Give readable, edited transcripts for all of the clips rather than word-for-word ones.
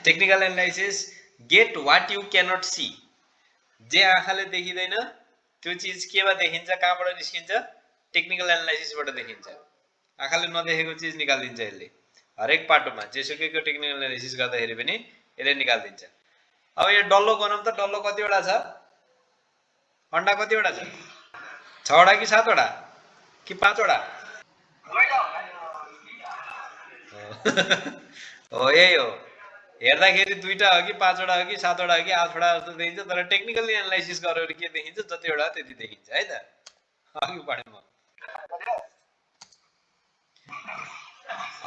Technical analysis get what you can't see, जे आँखाले देखिदैन त्यो चीज केमा देखिन्छ, कहाँबाट निस्किन्छ, टेक्निकल एनालाइसिसबाट देखिन्छ। आँखाले नदेखेको चीज निकालिदिन्छ यसले हरेक पाटोमा, जेसुकैको टेक्निकल एनालाइसिस गर्दाखेरि पनि यसले निकालिदिन्छ। अब यो डल्लो गरौँ त, डल्लो कतिवटा छ, अन्डा कतिवटा छ, 6 वटा कि 7 वटा कि 5 वटा? हो यही हो, हेर्दाखेरि 2टा हो कि 5 वटा हो कि 7 वटा हो कि 8 वटा जस्तो देखिन्छ, तर टेक्निकली एनालाइसिस गरेर के देखिन्छ, जतिवटा त्यति देखिन्छ है त। अघि पढेँ म।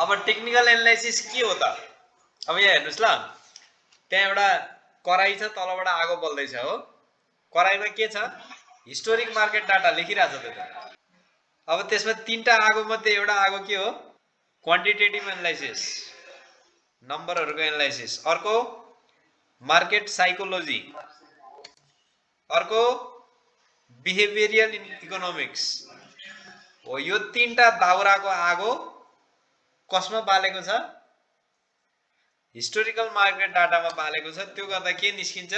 अब टेक्निकल एनालाइसिस के हो त? अब यहाँ हेर्नुस् ल, त्यहाँ एउटा कराई छ, तलबाट आगो बल्दैछ हो, कराईमा के छ, हिस्टोरिक मार्केट डाटा लेखिरहेछ त्यो त। अब त्यसमा 3टा आगो मध्ये एउटा आगो के हो, क्वान्टिटेटिभ एनालाइसिस, नम्बरहरुको एनालाइसिस, अर्को मार्केट साइकोलोजी, अर्को बिहेभियरल इकोनोमिक्स हो। यो 3टा दाउराको आगो कसमा बालेको छ, हिस्टोरिकल मार्केट डाटामा बालेको छ। त्यो गर्दा के निस्किन्छ,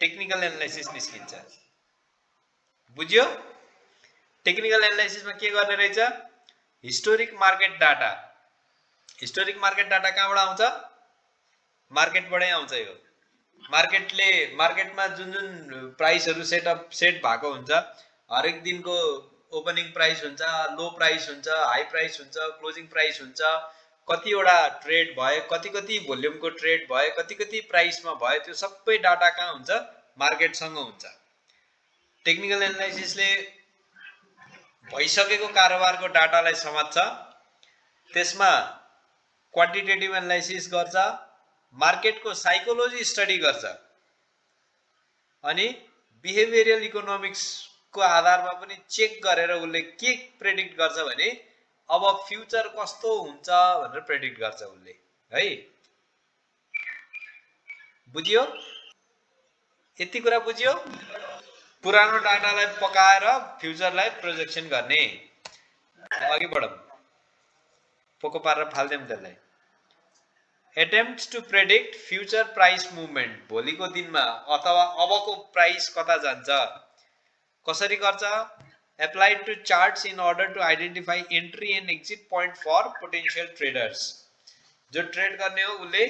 टेक्निकल एनालाइसिस निस्किन्छ। बुझ्यो? टेक्निकल एनालाइसिसमा के गर्ने रहेछ, historic market data. Historic market data कहाँबाट आउँछ, मार्केटबाटै आउँछ। यो मार्केटमा जुन जुन प्राइसहरु सेट भएको हुन्छ, हरेक दिनको ओपनिङ प्राइस हुन्छ, लो प्राइस हुन्छ, हाई प्राइस हुन्छ, क्लोजिङ प्राइस हुन्छ, कतिवटा ट्रेड भयो, कति भोल्युमको ट्रेड भयो, कति प्राइसमा भयो, त्यो सबै डाटा कहाँ हुन्छ, मार्केटसँग हुन्छ। टेक्निकल एनालाइसिसले भइसकेको कारोबारको डाटालाई समात्छ, त्यसमा क्वान्टिटेटिभ एनालाइसिस गर्छ, मार्केटको साइकोलोजी स्टडी गर्छ, अनि बिहेभियरल इकोनोमिक्सको आधारमा पनि चेक गरेर उसले के प्रेडिक्ट गर्छ भने अब फ्युचर कस्तो हुन्छ भनेर प्रेडिक्ट गर्छ उसले है। बुझ्यो? यति कुरा बुझ्यो? पुरानो डाटालाई पकाएर फ्युचरलाई प्रोजेक्सन गर्ने। अघि बढौँ, पोको पारेर फाल्दियौँ त्यसलाई। attempts to predict future price movement, भोलिको दिनमा अथवा अबको प्राइस कता जान्छ, कसरी गर्छ, applied to charts in order to identify entry and exit point for potential traders। जो ट्रेड गर्ने हो उसले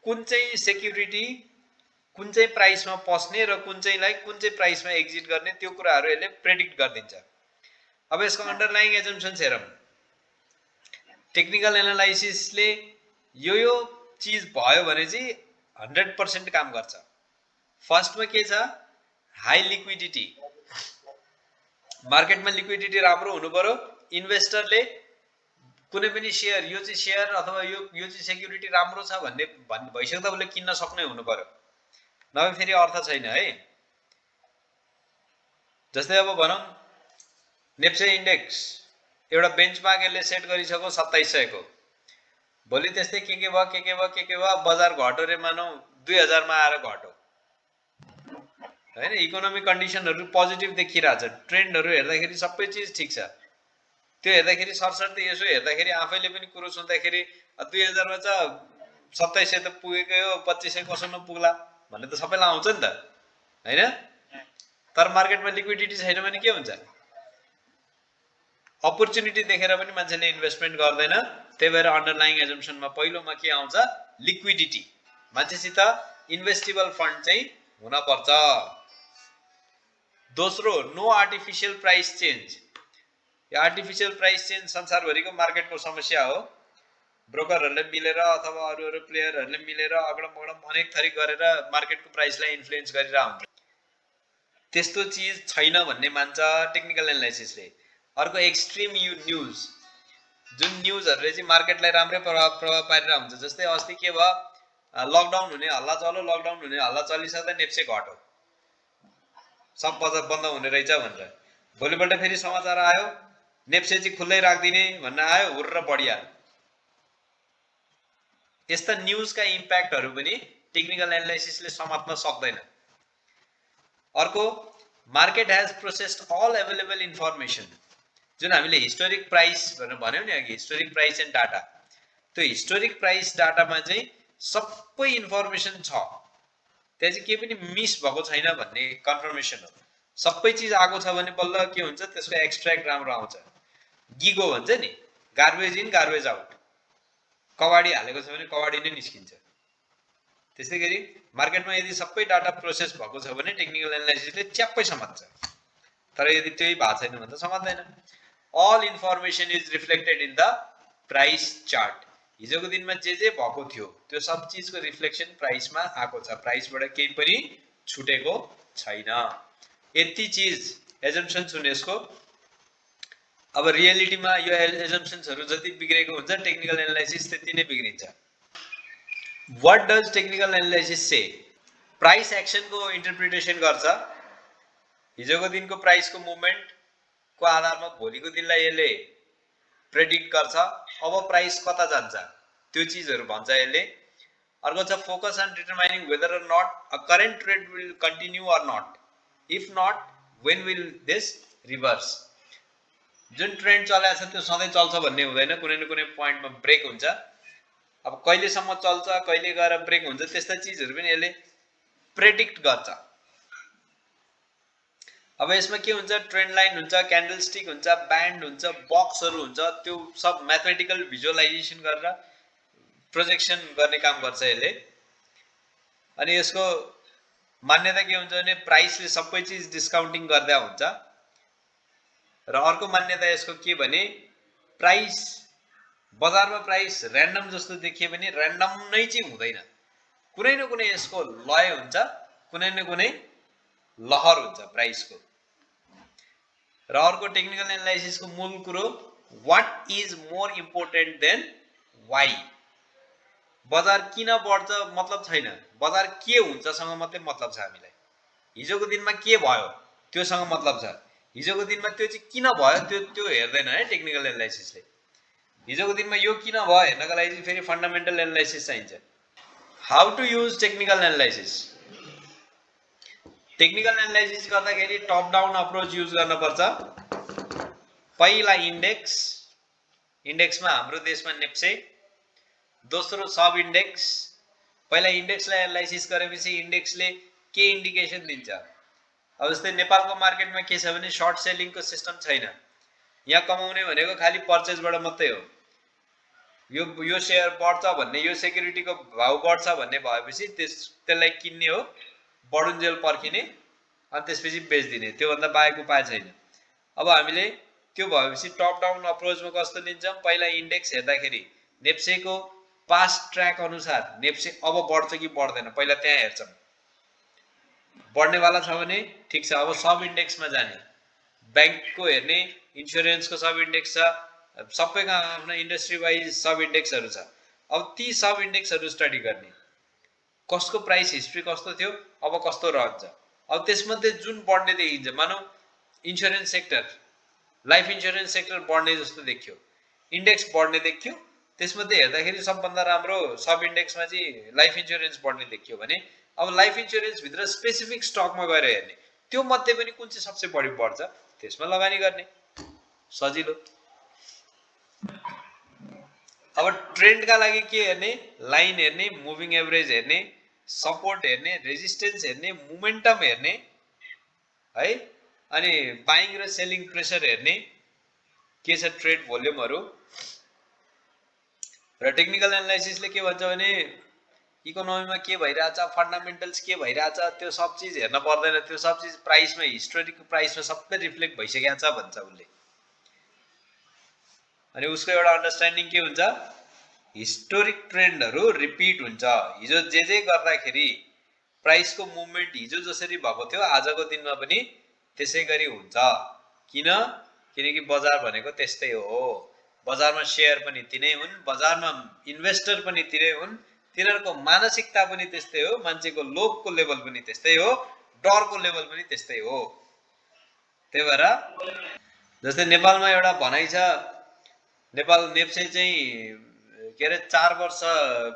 कुन चाहिँ सेक्युरिटी कुन चाहिँ प्राइसमा पस्ने र कुन चाहिँलाई कुन चाहिँ प्राइसमा एक्जिट गर्ने, त्यो कुराहरू यसले प्रेडिक्ट गरिदिन्छ। अब यसको अन्डरलाइङ एजम्पसन्स हेरौँ। टेक्निकल एनालाइसिसले यो चीज भयो भने चाहिँ 100% काम गर्छ। फर्स्टमा के छ, हाई लिक्विडिटी, मार्केटमा लिक्विडिटी राम्रो हुनु पर्यो। इन्भेस्टरले कुनै पनि शेयर, यो चाहिँ शेयर अथवा यो चाहिँ सेक्युरिटी राम्रो छ भन्ने भइसक्दा उसले किन्न सक्ने हुनु पर्यो, नभए फेरि अर्थ छैन है। जस्तै अब भनौँ नेप्से इन्डेक्स एउटा बेन्चमार्क यसले सेट गरिसक्यो 2700 को, भोलि त्यस्तै के भयो बजार घट्यो रे, मानौ 2000 मा आएर घट्यो हैन, इकोनोमिक कन्डिसनहरु पोजिटिभ देखिरहेछ, ट्रेन्डहरु हेर्दाखेरि सबै चीज ठीक छ, त्यो हेर्दाखेरि सरसर्ती यसो हेर्दाखेरि आफैले पनि कुरो सुन्दाखेरि 2000 मा छ 2700 त पुगेकै हो, 2500 कसरी नपुग्ला भन्ने त सबैलाई आउँछ नि त हैन। तर मार्केटमा लिक्विडिटी छैन भने के हुन्छ, अपर्चुनिटी देखेर पनि मान्छेले इन्भेस्टमेन्ट गर्दैन। त्यही भएर अन्डरलाइङ एजम्पसनमा पहिलोमा के आउँछ, लिक्विडिटी, मान्छेसित इन्भेस्टेबल फन्ड चाहिँ हुन पर्छ। दोस्रो, नो आर्टिफिशियल प्राइस चेन्ज। यो आर्टिफिशियल प्राइस चेन्ज संसारभरिको मार्केटको समस्या हो। ब्रोकरहरूले मिलेर अथवा अरू प्लेयरहरूले मिलेर अगडम अनेक थरी गरेर मार्केटको प्राइसलाई इन्फ्लुएन्स गरिरहेको हुन्छ, त्यस्तो चीज छैन भन्ने मान्छ टेक्निकल एनालाइसिसले। अर्को एक्सट्रिम न्यूज, जुन न्यूजहरुले चाहिँ मार्केटलाई राम्रै प्रभाव पारिरहेको हुन्छ। जस्तै अस्ति के भयो, लकडाउन हुने हल्ला चल्यो, लकडाउन हुने हल्ला चलिसक्दा नेप्से घट्यो, सब बजार बन्द हुने रहेछ भनेर, भोलिपल्ट फेरि समाचार आयो नेप्से चाहिँ खुल्लै राख्दिने भन्न आयो, हुर्र बढिया। यस्ता न्यूजका इम्प्याक्टहरु पनि टेक्निकल एनालाइसिसले समात्न सक्दैन। अर्को, market has processed all available information, जुन हामीले हिस्टोरिक प्राइस भनेर भन्यौ नि अघि, हिस्टोरिक प्राइस एन्ड डाटा, त्यो हिस्टोरिक प्राइस डाटामा चाहिँ सबै इन्फर्मेसन छ, त्यहाँ चाहिँ केही पनि मिस भएको छैन भन्ने कन्फर्मेसन हो। सबै चिज आएको छ भने बल्ल के हुन्छ, त्यसको एक्सट्र्याक्ट राम्रो आउँछ। गिगो भन्छ नि, गार्बेज इन गार्बेज आउट। कबाडी हालेको छ भने कबाडी नै निस्किन्छ। त्यस्तै गरी मार्केटमा यदि सबै डाटा प्रोसेस भएको छ भने टेक्निकल एनालाइसिसले च्याप्पै समात्छ, तर यदि त्यही भएको छैन भने त समात्दैन। All information is reflected in the price chart. हिजोको दिनमा जे भएको थियो त्यो सब चिजको रिफ्लेक्सन प्राइसमा आएको छ, प्राइसबाट केही पनि छुटेको छैन। यति चिज एजम्पसन्स हुने यसको। अब रियलिटीमा यो एजम्पसन्सहरु जति बिग्रेको हुन्छ टेक्निकल एनालाइसिस त्यति नै बिग्रिन्छ। What does technical analysis say? Price एक्सनको इन्टरप्रिटेसन गर्छ। हिजोको दिनको प्राइसको मुभमेन्टको आधारमा भोलिको दिनलाई यसले प्रेडिक्ट गर्छ, अब प्राइस कता जान्छ त्यो चीजहरु भन्छ यसले। अर्को छ focus on determining whether or not a current trade will continue or not, if not when will this reverse. जुन ट्रेन्ड चलेको छ त्यो सधैँ चल्छ भन्ने हुँदैन, कुनै न कुनै पोइन्टमा ब्रेक हुन्छ। अब कहिलेसम्म चल्छ, कहिले गएर ब्रेक हुन्छ, त्यस्ता चीजहरु पनि यसले प्रेडिक्ट गर्छ। अब यसमा के हुन्छ, ट्रेन्ड लाइन हुन्छ, क्यान्डलस्टिक हुन्छ, ब्यान्ड हुन्छ, बक्सहरु हुन्छ, त्यो सब म्याथमेटिकल भिजुअलाइजेसन गरेर प्रोजेक्सन गर्ने काम गर्छ यसले। अनि यसको मान्यता के हुन्छ भने प्राइसले सबै चीज डिस्काउन्टिङ गर्दा हुन्छ। र अर्को मान्यता यसको के भने प्राइस बजारमा प्राइस र्यान्डम जस्तो देखिए पनि र्यान्डम नै चाहिँ हुँदैन, कुनै न कुनै यसको लय हुन्छ, कुनै न कुनै लहर हुन्छ प्राइसको। र अर्को टेक्निकल एनालाइसिसको मूल कुरो what is more important then why. बजार किन बढ्छ मतलब छैन, बजार के हुन्छसँग मात्रै मतलब छ हामीलाई। हिजोको दिनमा के भयो त्योसँग मतलब छ, हिजोको दिनमा त्यो चाहिँ किन भयो त्यो हेर्दैन है टेक्निकल एनालाइसिसले। हिजोको दिनमा यो किन भयो हेर्नका लागि फेरि फन्डामेन्टल एनालाइसिस चाहिन्छ। How to use technical analysis? Technical analysis गर्दाखेरि टप डाउन अप्रोच युज गर्न पर्छ। पहिला इन्डेक्स, इन्डेक्समा हाम्रो देशमा नेप्से, दोस्रो सब इन्डेक्स। पहिला इन्डेक्सलाई एनालाइसिस गरेपछि इन्डेक्सले के इन्डिकेसन दिन्छ। अब जस्तै नेपालको मार्केटमा के छ भने सर्ट सेलिङको सिस्टम छैन। यहाँ कमाउने भनेको खाली पर्चेजबाट मात्रै हो। यो शेयर बढ्छ भन्ने, यो सेक्युरिटीको भाउ बढ्छ भन्ने भएपछि त्यसलाई किन्ने हो, बढुन्जेल पर्खिने, अनि त्यसपछि बेच्दिने, त्योभन्दा बाहेक उपाय छैन। अब हामीले त्यो भएपछि टप डाउन अप्रोचमा कस्तो लिन्छौँ, पहिला इन्डेक्स हेर्दाखेरि नेप्सेको पास्ट ट्र्याक अनुसार नेप्से अब बढ्छ कि बढ्दैन पहिला त्यहाँ हेर्छौँ। बढ्नेवाला छ भने ठिक छ, अब सब इन्डेक्समा जाने। ब्याङ्कको हेर्ने, इन्सुरेन्सको सब इन्डेक्स छ, सबैका आफ्नो इन्डस्ट्री वाइज सब इन्डेक्सहरु छ। अब ती सब इन्डेक्सहरु स्टडी गर्ने, कसको प्राइस हिस्ट्री कस्तो थियो, अब कस्तो रहन्छ। अब त्यसमध्ये जुन बढ्ने देखिन्छ, मानौ insurance sector, life insurance sector बढ्ने जस्तो देखियो, इन्डेक्स बढ्ने देखियो, त्यसमध्ये हेर्दाखेरि सबभन्दा राम्रो सब इन्डेक्समा चाहिँ लाइफ इन्सुरेन्स बढ्ने देखियो भने अब लाइफ इन्सुरेन्स भित्र स्पेसिफिक स्टकमा गएर हेर्ने, त्यो मध्ये पनि कुन चाहिँ सबसे बढी बढ्छ त्यसमा लगानी गर्ने, सजिलो। अब ट्रेन्डका लागि के हेर्ने, लाइन हेर्ने, मुभिङ एभरेज हेर्ने, सपोर्ट हेर्ने, रेजिस्टेन्स हेर्ने, मोमेन्टम हेर्ने है, अनि बाइङ र सेलिङ प्रेसर हेर्ने, के छ ट्रेड भोल्युमहरु। र टेक्निकल एनालाइसिसले के भन्छ भने इकोनोमीमा के भइरहेछ, फन्डामेन्टल्स के भइरहेछ, त्यो सब चीज हेर्न पर्दैन, त्यो सब चीज प्राइसमा, हिस्टोरिक प्राइसमा सबै रिफ्लेक्ट भइसकेको छ भन्छ उसले। अनि उसको एउटा अन्डरस्ट्यान्डिङ के हुन्छ, हिस्टोरिक ट्रेन्डहरु रिपिट हुन्छ। हिजो जे गर्दाखेरि प्राइसको मुभमेन्ट हिजो जसरी भएको थियो आजको दिनमा पनि त्यसै गरी हुन्छ। किनकि बजार भनेको त्यस्तै हो। बजारमा शेयर पनि तिनै हुन्, बजारमा इन्भेस्टर पनि तिनै हुन्, तिनीहरुको मानसिकता पनि त्यस्तै हो, मान्छेको लोभको लेभल पनि त्यस्तै हो, डरको लेभल पनि त्यस्तै हो। त्यही भएर जस्तै नेपालमा एउटा भनाइ छ, नेपाल नेप्से चाहिँ के अरे 4 वर्ष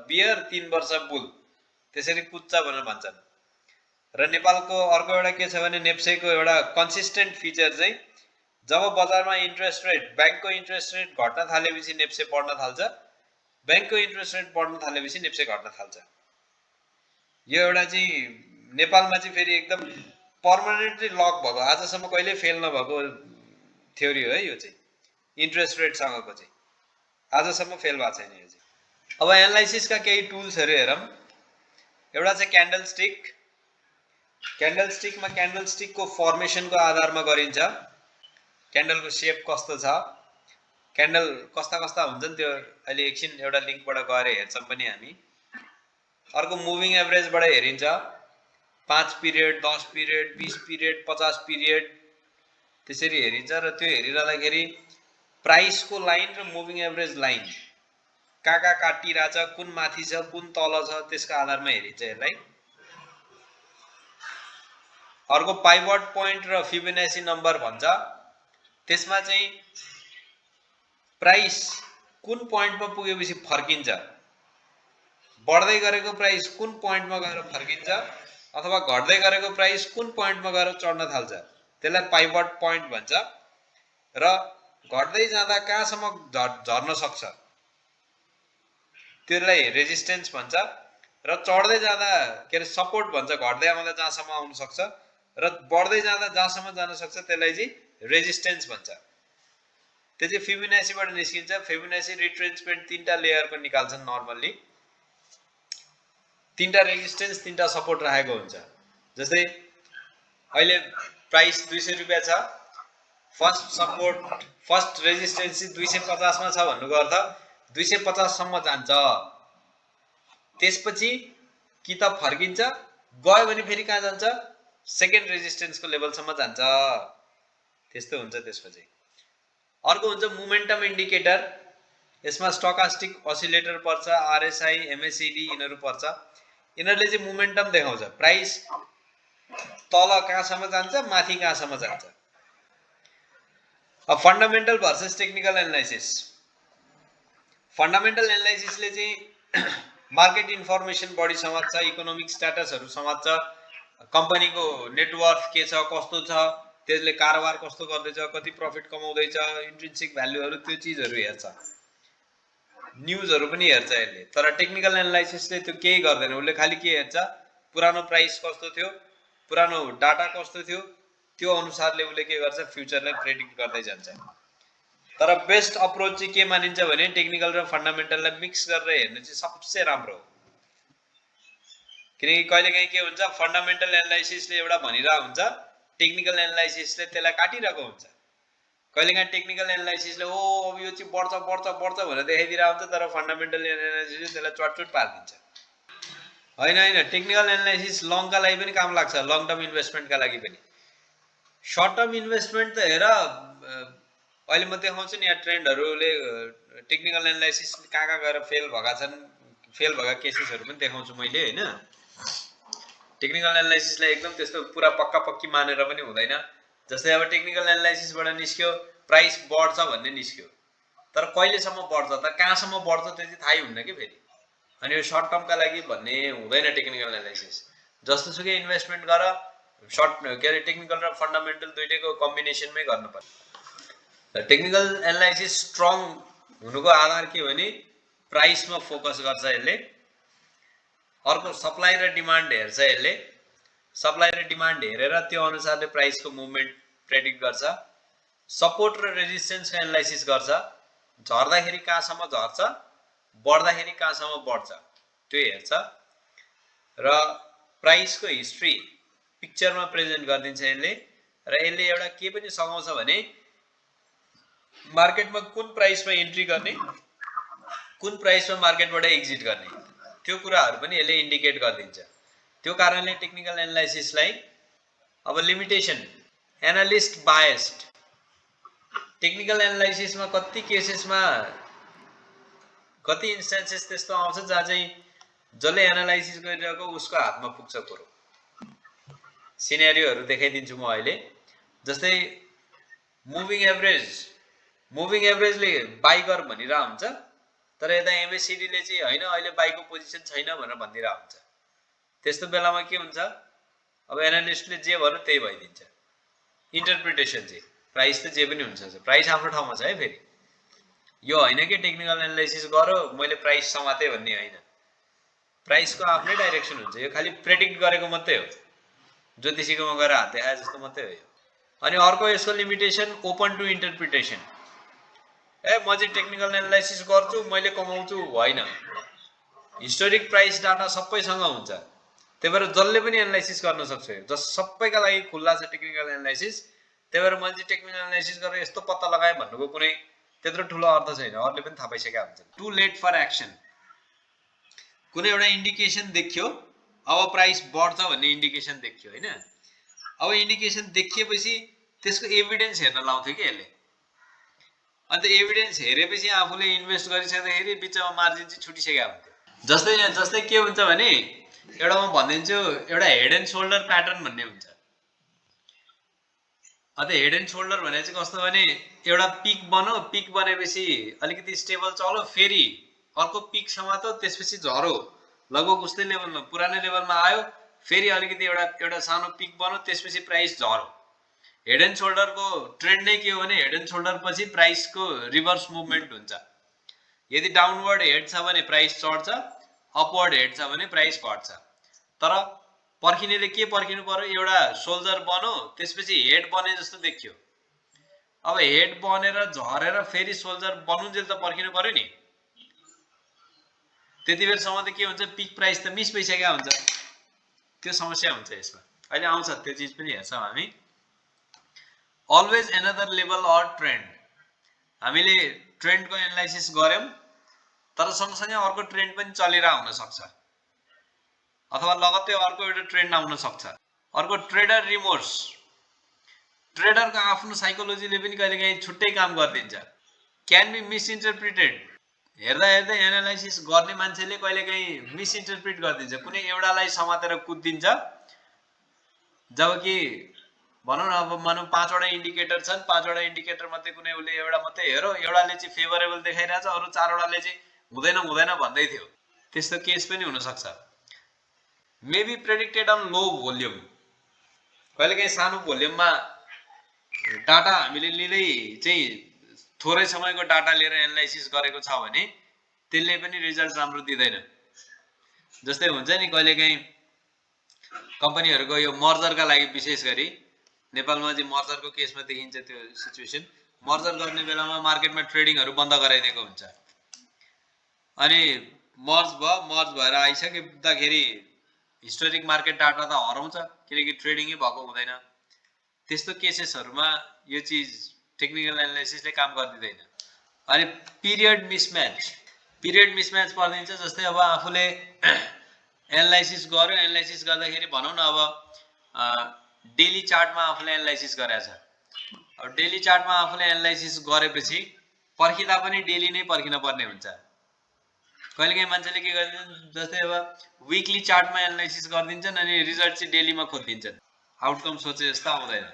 बियर 3 वर्ष बुल, त्यसरी कुद्छ भनेर भन्छन्। र नेपालको अर्को एउटा के छ भने नेप्सेको एउटा कन्सिस्टेन्ट फिचर चाहिँ जब बजारमा इन्ट्रेस्ट रेट, बैंकको इन्ट्रेस्ट रेट घट्न थालेपछि नेप्से बढ्न थाल्छ, बैंकको इन्ट्रेस्ट रेट बढ्न थालेपछि नेप्से घट्न थाल्छ। यो एउटा चाहिँ नेपालमा चाहिँ फेरि एकदम पर्मानेन्टली लक भएको, आजसम्म कहिले फेल नभएको थ्योरी हो है यो चाहिँ। इन्ट्रेस्ट रेटसँगको चाहिँ आजसम्म फेल भएको छैन यो चाहिँ। अब एनालाइसिसका केही टुल्सहरू हेरौँ। एउटा चाहिँ क्यान्डल स्टिक। क्यान्डल स्टिकमा क्यान्डल स्टिकको फर्मेसनको आधारमा गरिन्छ, क्यान्डलको सेप कस्तो छ, क्यान्डल कस्ता कस्ता हुन्छन् त्यो अहिले एकछिन एउटा लिङ्कबाट गएर हेर्छौँ पनि हामी। अर्को मुभिङ एभरेजबाट हेरिन्छ, 5 पिरियड, 10 पिरियड, 20 पिरियड, 50 पिरियड त्यसरी हेरिन्छ। र त्यो हेरिरहँदाखेरि प्राइसको लाइन र मुभिङ एभरेज लाइन कहाँ काटिरहेछ, कुन माथि छ कुन तल छ त्यसको आधारमा हेरिन्छ यसलाई। अर्को पाइभट पोइन्ट र फिबोनाची नम्बर भन्छ, त्यसमा चाहिँ प्राइस कुन पोइन्टमा पुगेपछि फर्किन्छ, बढ्दै गरेको प्राइस कुन पोइन्टमा गएर फर्किन्छ अथवा घट्दै गरेको प्राइस कुन पोइन्टमा गएर चढ्न थाल्छ, त्यसलाई पाइभट पोइन्ट भन्छ। र घट्दै जाँदा कहाँसम्म झर्न सक्छ त्यसलाई रेजिस्टेन्स भन्छ। र चढ्दै जाँदा के अरे सपोर्ट भन्छ, घट्दै आउँदा जहाँसम्म आउन सक्छ र बढ्दै जाँदा जहाँसम्म जान सक्छ त्यसलाई चाहिँ रेजिस्टेन्स भन्छ। त्यो चाहिँ फिबोनाचीबाट निस्किन्छ। फिबोनाची रिट्रेन्चमेन्ट 3टा लेयरको निकाल्छन् नर्मल्ली, 3टा रेजिस्टेन्स 3टा सपोर्ट राखेको हुन्छ। जस्तै अहिले प्राइस 200 रुपैयाँ छ, फर्स्ट सपोर्ट फर्स्ट रेजिस्टेन्स 250 मा छ भन्नुको अर्थ 250 सम्म जान्छ, त्यसपछि कि त फर्किन्छ, गयो भने फेरि कहाँ जान्छ, सेकेन्ड रेजिस्टेन्सको लेभलसम्म जान्छ, त्यस्तो हुन्छ त्यसपछि। अर्को हुन्छ मोमेन्टम इन्डिकेटर। यसमा स्टोकास्टिक असिलेटर पर्छ, आरएसआई, एमएसिडी यिनीहरू पर्छ। यिनीहरूले चाहिँ मोमेन्टम देखाउँछ, प्राइस तल कहाँसम्म जान्छ, माथि कहाँसम्म जान्छ। अब fundamental versus technical analysis. Fundamental एनालाइसिसले चाहिँ मार्केट इन्फर्मेसन बढी समात्छ, इकोनोमिक स्ट्याटसहरू समात्छ, कम्पनीको नेटवर्थ के छ कस्तो छ, त्यसले कारोबार कस्तो गर्दैछ, कति प्रफिट कमाउँदैछ, इन्ट्रिन्सिक भ्यालुहरू त्यो चिजहरू हेर्छ, न्युजहरू पनि हेर्छ यसले। तर टेक्निकल एनालाइसिसले त्यो केही गर्दैन, उसले खालि के हेर्छ, पुरानो प्राइस कस्तो थियो, पुरानो डाटा कस्तो थियो, त्यो अनुसारले उसले के गर्छ, फ्युचरलाई प्रेडिक्ट गर्दै जान्छ। तर बेस्ट अप्रोच चाहिँ के मानिन्छ भने टेक्निकल र फन्डामेन्टललाई मिक्स गरेर हेर्नु चाहिँ सबसे राम्रो हो। किनकि कहिलेकाहीँ के हुन्छ, फन्डामेन्टल एनालाइसिसले एउटा भनिरहेको हुन्छ, टेक्निकल एनालाइसिसले त्यसलाई काटिरहेको हुन्छ। कहिलेकाहीँ टेक्निकल एनालाइसिसले अब यो चाहिँ बढ्छ बढ्छ बढ्छ भनेर देखाइदिरहेको हुन्छ, तर फन्डामेन्टल एनालाइसिसले त्यसलाई चटचुट पारिदिन्छ। होइन, टेक्निकल एनालाइसिस लङका लागि पनि काम लाग्छ, लङ टर्म इन्भेस्टमेन्टका लागि पनि। सर्ट टर्म इन्भेस्टमेन्ट त हेर, अहिले म देखाउँछु नि यहाँ ट्रेन्डहरूले टेक्निकल एनालाइसिस कहाँ गएर फेल भएका छन्, फेल भएका केसेसहरू पनि देखाउँछु मैले होइन। टेक्निकल एनालाइसिसलाई एकदम त्यस्तो पुरा पक्का पक्की मानेर पनि हुँदैन। जस्तै अब टेक्निकल एनालाइसिसबाट निस्क्यो प्राइस बढ्छ भन्ने निस्क्यो, तर कहिलेसम्म बढ्छ त, कहाँसम्म बढ्छ त्यो चाहिँ थाहै हुन्न कि फेरि। अनि यो सर्ट टर्मका लागि भन्ने हुँदैन टेक्निकल एनालाइसिस। जस्तोसुकै इन्भेस्टमेन्ट गर, सर्ट के अरे टेक्निकल र फन्डामेन्टल दुइटैको कम्बिनेसनमै गर्नुपर्छ। टेक्निकल एनालाइसिस स्ट्रङ हुनुको आधार के भने प्राइसमा फोकस गर्छ यसले। अर्को सप्लाई र डिमान्ड हेर्छ यसले, सप्लाई र डिमान्ड हेरेर त्यो अनुसारले प्राइसको मुभमेन्ट प्रेडिक्ट गर्छ। सपोर्ट र रेजिस्टेन्सको एनालाइसिस गर्छ, झर्दाखेरि कहाँसम्म झर्छ, बढ्दाखेरि कहाँसम्म बढ्छ त्यो हेर्छ। र प्राइसको हिस्ट्री पिक्चरमा प्रेजेन्ट गरिदिन्छ यसले। र यसले एउटा के पनि सघाउँछ भने मार्केटमा कुन प्राइसमा इन्ट्री गर्ने, कुन प्राइसमा मार्केटबाट एक्जिट गर्ने, त्यो कुराहरू पनि यसले इन्डिकेट गरिदिन्छ। त्यो कारणले टेक्निकल एनालाइसिसलाई अब लिमिटेसन, एनालिस्ट बायस्ड। टेक्निकल एनालाइसिसमा कति केसेसमा कति इन्स्टान्सेस त्यस्तो आउँछ जहाँ चाहिँ जसले एनालाइसिस गरिरहेको उसको हातमा पुग्छ कुरो। सिनेरियोहरू देखाइदिन्छु म अहिले। जस्तै मुभिङ एभरेजले बाई गर भनिरहेको हुन्छ, तर यता एमएसिडीले चाहिँ होइन अहिले बाईको पोजिसन छैन भनेर भनिदिरहेको हुन्छ। त्यस्तो बेलामा के हुन्छ, अब एनालिस्टले जे भन्यो त्यही भइदिन्छ। इन्टरप्रिटेसन चाहिँ प्राइस त जे पनि हुन्छ, प्राइस आफ्नो ठाउँमा छ है फेरि। यो होइन कि टेक्निकल एनालाइसिस गर मैले प्राइस समाते भन्ने होइन। प्राइसको आफ्नै डाइरेक्सन हुन्छ, यो खालि प्रेडिक्ट गरेको मात्रै हो, ज्योतिषीकोमा गएर हात देखाए जस्तो मात्रै हो यो। अनि अर्को यसको लिमिटेसन ओपन टु इन्टरप्रिटेसन। म चाहिँ टेक्निकल एनालाइसिस गर्छु मैले कमाउँछु होइन। हिस्टोरिक प्राइस डाटा सबैसँग हुन्छ, त्यही भएर जसले पनि एनालाइसिस गर्न सक्छ, जस सबैका लागि खुल्ला छ टेक्निकल एनालाइसिस। त्यही भएर मैले चाहिँ टेक्निकल एनालाइसिस गरेर यस्तो पत्ता लगाएँ भन्नुको कुनै त्यत्रो ठुलो अर्थ छैन, अरूले पनि थाहा पाइसकेका हुन्छन्। Too late for action. कुनै एउटा इन्डिकेसन देख्यो, अब प्राइस बढ्छ भन्ने इन्डिकेसन देख्यो होइन। अब इन्डिकेसन देखिएपछि त्यसको एभिडेन्स हेर्न लाउँथ्यो कि यसले। अन्त एभिडेन्स हेरेपछि आफूले इन्भेस्ट गरिसक्दाखेरि बिचमा मार्जिन चाहिँ छुटिसकेका हुन्थ्यो। जस्तै के हुन्छ भने एउटा म भनिदिन्छु, एउटा हेड एन्ड सोल्डर प्याटर्न भन्ने हुन्छ। अन्त हेड एन्ड सोल्डर भने चाहिँ कस्तो भने एउटा पिक बन्यो, पिक बनेपछि अलिकति स्टेबल चल्यो, फेरि अर्को पिक समात्यो, त्यसपछि झर्यो, लगभग उस्तै लेभलमा पुरानै लेभलमा आयो, फेरि अलिकति एउटा सानो पिक बन्यो, त्यसपछि प्राइस झर्यो। हेड एन्ड सोल्डरको ट्रेन्ड नै के हो भने हेड एन्ड सोल्डर पछि प्राइसको रिभर्स मुभमेन्ट हुन्छ। यदि डाउनवर्ड हेड छ भने प्राइस चढ्छ, अपवर्ड हेड छ भने प्राइस घट्छ। तर पर्खिनेले के पर्खिनु पर्यो, एउटा सोल्जर बन्यो त्यसपछि हेड बने जस्तो देखियो। अब हेड बनेर झरेर फेरि सोल्जर बनुन्जेल त पर्खिनु पर्यो नि। त्यति बेरसम्म त के हुन्छ, पिक प्राइस त मिस भइसकेको हुन्छ। त्यो समस्या हुन्छ यसमा। अहिले आउँछ त्यो चिज पनि हेर्छौँ हामी। Always another level or trend. हामीले ट्रेन्डको एनालाइसिस गर्यौं, तर सँगसँगै अर्को ट्रेन्ड पनि चलिरहेको हुन सक्छ, अथवा लगत्तै अर्को एउटा ट्रेन्ड आउन सक्छ। अर्को ट्रेडर रिमोर्स। ट्रेडरको आफ्नो साइकोलोजीले पनि कहिलेकाहीँ छुट्टै काम गरिदिन्छ, क्यान बी मिसइन्टरप्रिटेड। हेर्दा हेर्दै एनालाइसिस गर्ने मान्छेले कहिलेकाहीँ मिसइन्टरप्रिट गरिदिन्छ, कुनै एउटालाई समातेर कुदिन्छ। जबकि भनौँ न, अब मानौँ 5 वटा इन्डिकेटर छन्, 5 वटा इन्डिकेटर मध्ये कुनै उसले एउटा मात्रै हेरो, एउटाले चाहिँ फेभरेबल देखाइरहेछ, अरू 4 वटाले चाहिँ हुँदैन भन्दै थियो, त्यस्तो केस पनि हुन सक्छ। Maybe predicted on low volume. कहिलेकाहीँ सानो भोल्युममा डाटा हामीले लिँदै चाहिँ थोरै समयको डाटा लिएर एनालाइसिस गरेको छ भने त्यसले पनि रिजल्ट राम्रो दिँदैन। जस्तै हुन्छ नि कहिलेकाहीँ कम्पनीहरूको यो मर्जरका लागि, विशेष गरी नेपालमा चाहिँ मर्जरको केसमा देखिन्छ त्यो सिचुएसन। मर्जर गर्ने बेलामा मार्केटमा ट्रेडिङहरू बन्द गराइदिएको हुन्छ, अनि मर्ज भएर आइसकेदाखेरि हिस्टोरिक मार्केट डाटा त हराउँछ, किनकि ट्रेडिङै भएको हुँदैन। त्यस्तो केसेसहरूमा यो चिज टेक्निकल एनालाइसिसले काम गरिदिँदैन। अनि पिरियड मिसम्याच परिदिन्छ। जस्तै अब आफूले एनालाइसिस गर्यो, एनालाइसिस गर्दाखेरि भनौँ न अब डेली चार्टमा आफूले एनालाइसिस गरेछ। अब डेली चार्टमा आफूले एनालाइसिस गरेपछि पर्खिँदा पनि डेली नै पर्खिन पर्ने हुन्छ। कहिलेकाहीँ मान्छेले के गरिदिन्छन्, जस्तै अब विकली चार्टमा एनालाइसिस गरिदिन्छन् अनि रिजल्ट चाहिँ डेलीमा खोजिदिन्छन्, आउटकम सोचे जस्तो आउँदैन।